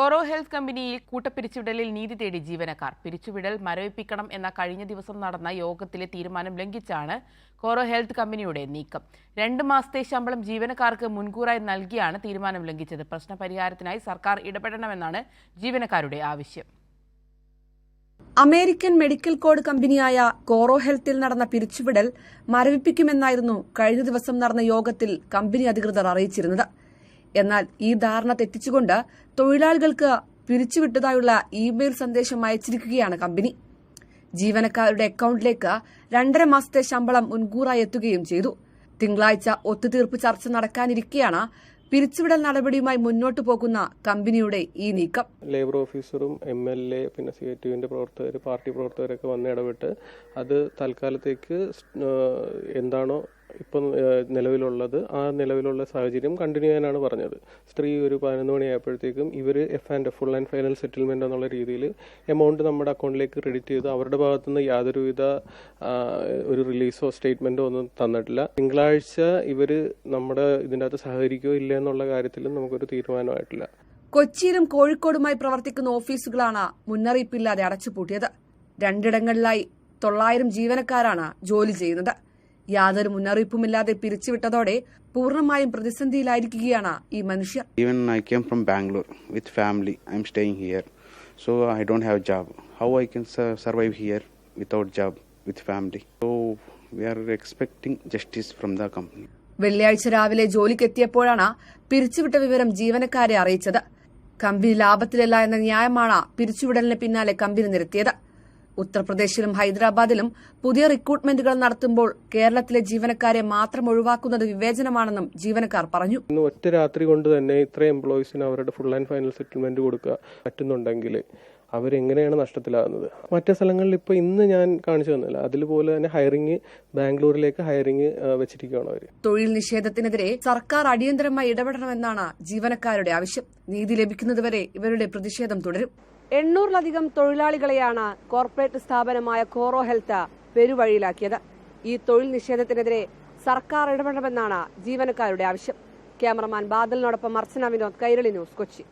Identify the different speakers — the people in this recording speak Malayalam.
Speaker 1: കോറോ ഹെൽത്ത് കമ്പനിയിൽ കൂട്ടപ്പിരിച്ചുവിടലിൽ നീതി തേടി ജീവനക്കാർ. പിരിച്ചുവിടൽ മരവിപ്പിക്കണം എന്ന കഴിഞ്ഞ ദിവസം നടന്ന യോഗത്തിലെ തീരുമാനം ലംഘിച്ചാണ് കോറോ ഹെൽത്ത് കമ്പനിയുടെ നീക്കം. 2 മാസത്തെ ശമ്പളം ജീവനക്കാർക്ക് മുൻകൂറായി നൽകിയാണ് തീരുമാനം ലംഘിച്ചത്. പ്രശ്നപരിഹാരത്തിനായി സർക്കാർ ഇടപെടണമെന്നാണ് ജീവനക്കാരുടെ ആവശ്യം.
Speaker 2: അമേരിക്കൻ മെഡിക്കൽ കോഡ് കമ്പനിയായ കോറോ ഹെൽത്തിൽ നടന്ന പിരിച്ചുവിടൽ മരവിപ്പിക്കുമെന്നായിരുന്നു കഴിഞ്ഞ ദിവസം നടന്ന യോഗത്തിൽ കമ്പനി അധികൃതർ അറിയിച്ചിരുന്നത്. എന്നാൽ ഈ ധാരണ തെറ്റിച്ചുകൊണ്ട് തൊഴിലാളികൾക്ക് പിരിച്ചുവിട്ടതായുള്ള ഇമെയിൽ സന്ദേശം അയച്ചിരിക്കുകയാണ് കമ്പനി. ജീവനക്കാരുടെ അക്കൌണ്ടിലേക്ക് 2.5 മാസത്തെ ശമ്പളം മുൻകൂറായി എത്തുകയും ചെയ്തു. തിങ്കളാഴ്ച ഒത്തുതീർപ്പ് ചർച്ച നടക്കാനിരിക്കെയാണ് പിരിച്ചുവിടൽ നടപടിയുമായി മുന്നോട്ടു പോകുന്ന കമ്പനിയുടെ ഈ നീക്കം.
Speaker 3: ലേബർ ഓഫീസറും MLA പിന്നെ CITUവിന്റെ പ്രവർത്തകർ, പാർട്ടി പ്രവർത്തകരൊക്കെ വന്ന് ഇടപെട്ട് അത് തൽക്കാലത്തേക്ക് എന്താണോ ഇപ്പം നിലവിലുള്ളത് ആ നിലവിലുള്ള സാഹചര്യം കണ്ടിന്യൂ ചെയ്യാനാണ് പറഞ്ഞത്. സ്ത്രീ ഒരു 11 മണിയായപ്പോഴത്തേക്കും ഇവർ ഫുൾ ആൻഡ് ഫൈനൽ സെറ്റിൽമെന്റ് എന്നുള്ള രീതിയിൽ എമൗണ്ട് നമ്മുടെ അക്കൗണ്ടിലേക്ക് ക്രെഡിറ്റ് ചെയ്ത് അവരുടെ ഭാഗത്തുനിന്ന് യാതൊരുവിധ ഒരു റിലീസോ സ്റ്റേറ്റ്മെന്റോ ഒന്നും തന്നിട്ടില്ല. തിങ്കളാഴ്ച ഇവർ നമ്മുടെ ഇതിൻ്റെ അകത്ത് സഹകരിക്കോ ഇല്ല എന്നുള്ള കാര്യത്തിലും നമുക്കൊരു തീരുമാനമായിട്ടില്ല.
Speaker 2: കൊച്ചിയിലും കോഴിക്കോടുമായി പ്രവർത്തിക്കുന്ന ഓഫീസുകളാണ് മുന്നറിയിപ്പില്ലാതെ അടച്ചുപൂട്ടിയത്. 2 ഇടങ്ങളിലായി 900 ജീവനക്കാരാണ് ജോലി ചെയ്യുന്നത്. യാതൊരു മുന്നറിയിപ്പുമില്ലാതെ പിരിച്ചുവിട്ടതോടെ പൂർണ്ണമായും പ്രതിസന്ധിയിലായിരിക്കുകയാണ് ഈ മനുഷ്യർ.
Speaker 4: Even I came from Bangalore with family. I'm staying here, so I don't have job. How I can survive here without job with family? So we are expecting justice from the company.
Speaker 2: വെള്ളിയാഴ്ച രാവിലെ ജോലിക്കെത്തിയപ്പോഴാണ് പിരിച്ചുവിട്ട വിവരം ജീവനക്കാരെ അറിയിച്ചത്. കമ്പനി ലാഭത്തിലല്ല എന്ന ന്യായമാണ് പിരിച്ചുവിടലിന് പിന്നാലെ കമ്പനി നിരത്തിയത്. ഉത്തർപ്രദേശിലും ഹൈദരാബാദിലും പുതിയ റിക്രൂട്ട്മെന്റുകൾ നടത്തുമ്പോൾ കേരളത്തിലെ ജീവനക്കാരെ മാത്രം ഒഴിവാക്കുന്നത് വിവേചനമാണെന്നും ജീവനക്കാർ പറഞ്ഞു.
Speaker 3: ഒറ്റ രാത്രി കൊണ്ട് തന്നെ ഇത്ര എംപ്ലോയീസിന് അവരുടെ ഫുൾ ആൻഡ് ഫൈനൽ സെറ്റിൽമെന്റ് കൊടുക്കുക പറ്റുന്നുണ്ടെങ്കിൽ അവരെങ്ങനെയാണ് നഷ്ടത്തിലാകുന്നത്? മറ്റു സ്ഥലങ്ങളിൽ ഇപ്പോൾ ഇന്ന് ഞാൻ കാണിച്ചു തന്നില്ല, അതിലുപോലെ തന്നെ ഹയറിംഗ് ബാംഗ്ലൂരിലേക്ക് ഹയറിംഗ് വെച്ചിരിക്കുകയാണ് അവർ.
Speaker 2: തൊഴിൽ നിഷേധത്തിനെതിരെ സർക്കാർ അടിയന്തരമായി ഇടപെടണമെന്നാണ് ജീവനക്കാരുടെ ആവശ്യം. നീതി ലഭിക്കുന്നതുവരെ ഇവരുടെ പ്രതിഷേധം തുടരും. 800-ലധികം തൊഴിലാളികളെയാണ് കോർപ്പറേറ്റ് സ്ഥാപനമായ കോറോ ഹെൽത്ത് പെരുവഴിയിലാക്കിയത്. ഈ തൊഴിൽ നിഷേധത്തിനെതിരെ സർക്കാർ ഇടപെടണമെന്നാണ് ജീവനക്കാരുടെ ആവശ്യം. ക്യാമറമാൻ ബാദലിനോടൊപ്പം അർച്ചന വിനോദ്, കൈരളി ന്യൂസ്, കൊച്ചി.